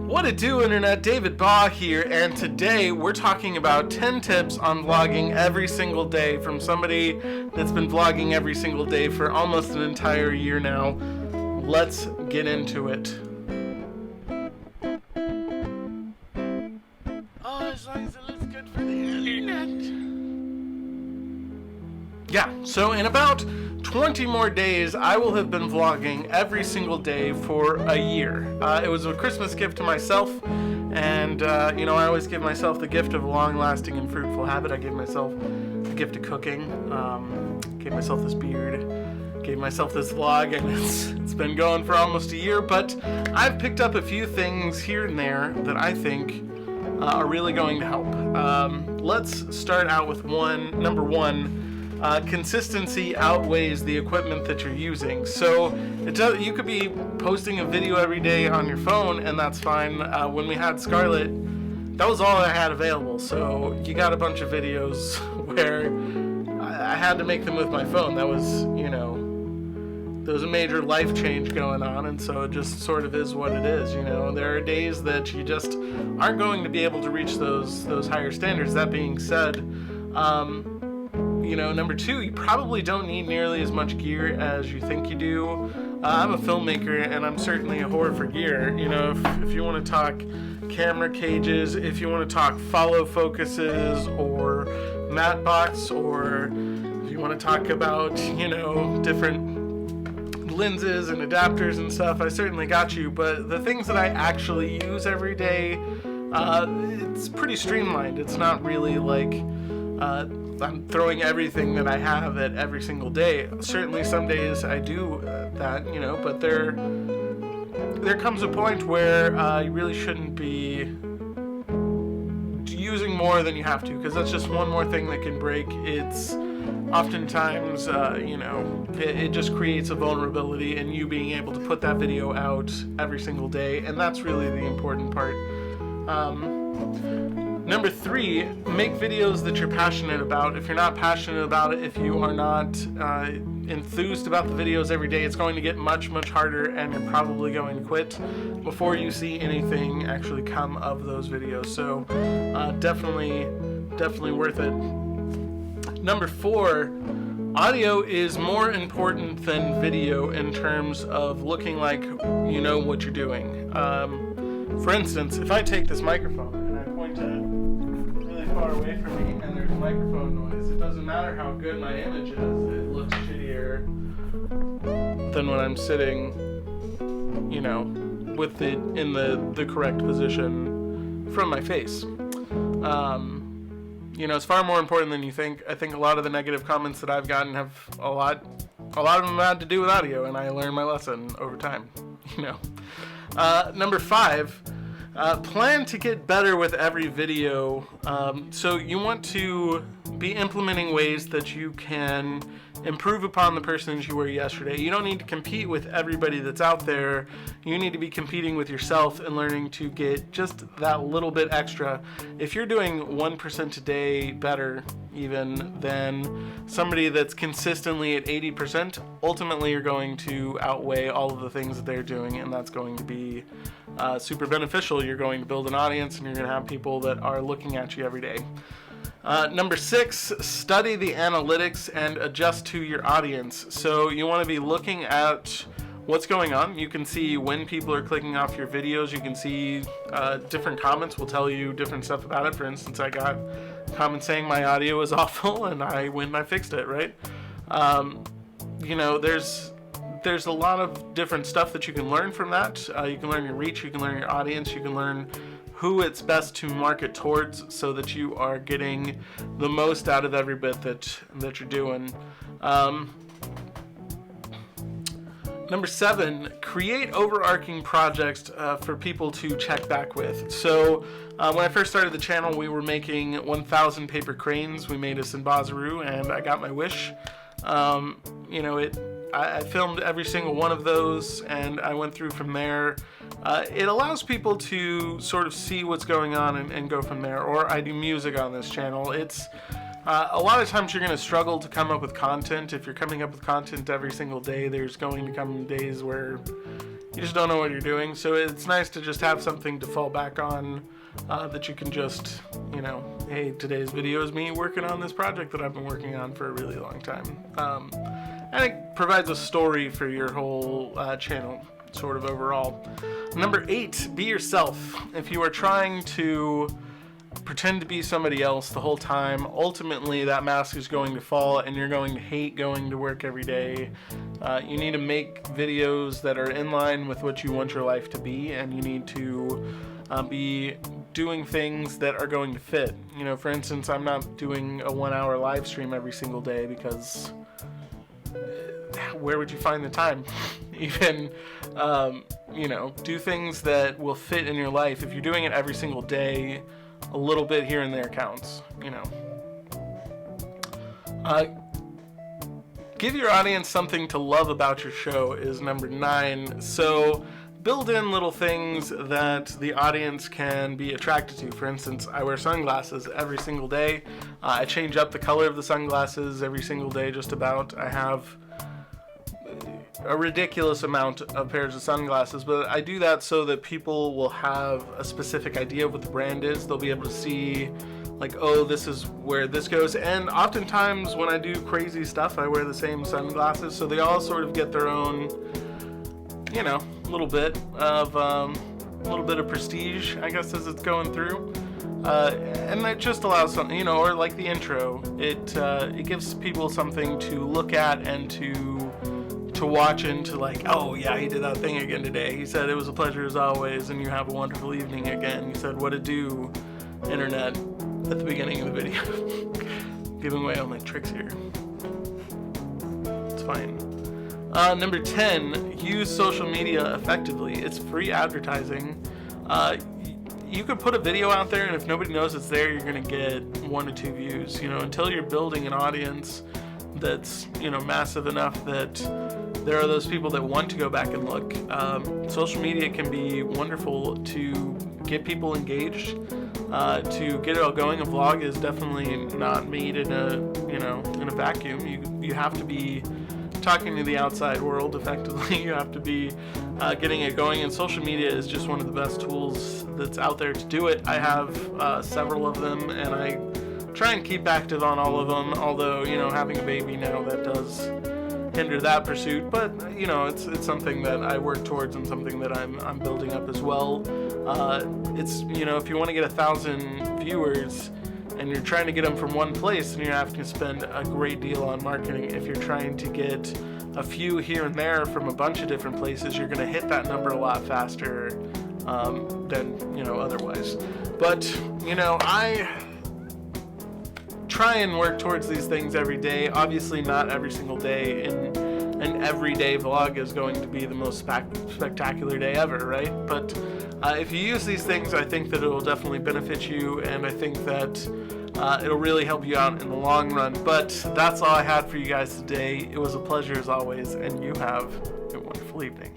What it do, Internet? David Baugh here, and today we're talking about 10 tips on vlogging every single day from somebody that's been vlogging every single day for almost an entire year now. Let's get into it. Oh, as long as it looks good for the Internet. Yeah, so in about 20 more days, I will have been vlogging every single day for a year. It was a Christmas gift to myself, and I always give myself the gift of a long-lasting and fruitful habit. I gave myself the gift of cooking, gave myself this beard, gave myself this vlog, and it's been going for almost a year, but I've picked up a few things here and there that I think are really going to help. Let's start out with number one. Consistency outweighs the equipment that you're using. So you could be posting a video every day on your phone, and that's fine. When we had Scarlett, that was all I had available. So you got a bunch of videos where I had to make them with my phone. That was, there was a major life change going on, and so it just sort of is what it is. There are days that you just aren't going to be able to reach those higher standards. That being said, number two, you probably don't need nearly as much gear as you think you do. I'm a filmmaker, and I'm certainly a whore for gear. If you want to talk camera cages, if you want to talk follow focuses or matte box, or if you want to talk about, different lenses and adapters and stuff, I certainly got you. But the things that I actually use every day, it's pretty streamlined. It's not really like I'm throwing everything that I have at every single day. Certainly some days I do that, but there comes a point where you really shouldn't be using more than you have to, because that's just one more thing that can break. It's oftentimes, it just creates a vulnerability in you being able to put that video out every single day, and that's really the important part. Number three, make videos that you're passionate about. If you're not passionate about it, if you are not enthused about the videos every day, it's going to get much, much harder, and you're probably going to quit before you see anything actually come of those videos. So definitely worth it. Number four, audio is more important than video in terms of looking like you know what you're doing. For instance, if I take this microphone and I point it far away from me and there's microphone noise, it doesn't matter how good my image is, it looks shittier than when I'm sitting, with it in the correct position from my face. It's far more important than you think. I think a lot of the negative comments that I've gotten have a lot of them had to do with audio, and I learned my lesson over time. Number five, plan to get better with every video. So you want to be implementing ways that you can improve upon the person you were yesterday. You don't need to compete with everybody that's out there. You need to be competing with yourself and learning to get just that little bit extra. If you're doing 1% a day better even than somebody that's consistently at 80%, ultimately you're going to outweigh all of the things that they're doing, and that's going to be super beneficial. You're going to build an audience, and you're going to have people that are looking at you every day. Number six, study the analytics and adjust to your audience. So you want to be looking at what's going on. You can see when people are clicking off your videos. You can see different comments will tell you different stuff about it. For instance, I got comments saying my audio is awful, and I went and I fixed it, right? There's a lot of different stuff that you can learn from that. You can learn your reach, you can learn your audience, you can learn who it's best to market towards so that you are getting the most out of every bit that you're doing. Number seven, create overarching projects for people to check back with. So when I first started the channel, we were making 1,000 paper cranes. We made a Sinbazaru, and I got my wish. I filmed every single one of those, and I went through from there. It allows people to sort of see what's going on and go from there. Or I do music on this channel. It's a lot of times you're going to struggle to come up with content. If you're coming up with content every single day, there's going to come days where you just don't know what you're doing. So it's nice to just have something to fall back on, that you can just, hey, today's video is me working on this project that I've been working on for a really long time. And it provides a story for your whole channel, sort of overall. Number 8, be yourself. If you are trying to pretend to be somebody else the whole time, ultimately that mask is going to fall and you're going to hate going to work every day. You need to make videos that are in line with what you want your life to be, and you need to be doing things that are going to fit. For instance, I'm not doing a 1-hour live stream every single day because where would you find the time? Even, do things that will fit in your life. If you're doing it every single day, a little bit here and there counts, Give your audience something to love about your show is number 9. So build in little things that the audience can be attracted to. For instance, I wear sunglasses every single day. I change up the color of the sunglasses every single day, just about. I have a ridiculous amount of pairs of sunglasses, but I do that so that people will have a specific idea of what the brand is. They'll be able to see, like, oh, this is where this goes. And oftentimes when I do crazy stuff, I wear the same sunglasses, so they all sort of get their own, little bit of prestige, I guess, as it's going through. And that just allows something, or like the intro, it gives people something to look at and to watch into, like, oh yeah, he did that thing again today. He said it was a pleasure as always, and you have a wonderful evening again. He said, what to do, internet, at the beginning of the video. Giving away all my tricks here. It's fine. Number 10, use social media effectively. It's free advertising. You could put a video out there, and if nobody knows it's there, you're going to get 1 to 2 views. Until you're building an audience that's, massive enough that there are those people that want to go back and look. Social media can be wonderful to get people engaged, to get it all going. A vlog is definitely not made in a vacuum. You have to be talking to the outside world effectively. You have to be getting it going, and social media is just one of the best tools that's out there to do it. I have several of them, and I try and keep active on all of them, although, having a baby now, that does hinder that pursuit, but it's something that I work towards and something that I'm building up as well. It's, if you want to get 1,000 viewers and you're trying to get them from one place, then you're having to spend a great deal on marketing. If you're trying to get a few here and there from a bunch of different places, you're going to hit that number a lot faster than otherwise. But I try and work towards these things every day. Obviously not every single day, and an everyday vlog is going to be the most spectacular day ever, right? But if you use these things, I think that it will definitely benefit you, and I think that it'll really help you out in the long run. But that's all I had for you guys today. It was a pleasure as always, and you have a wonderful evening.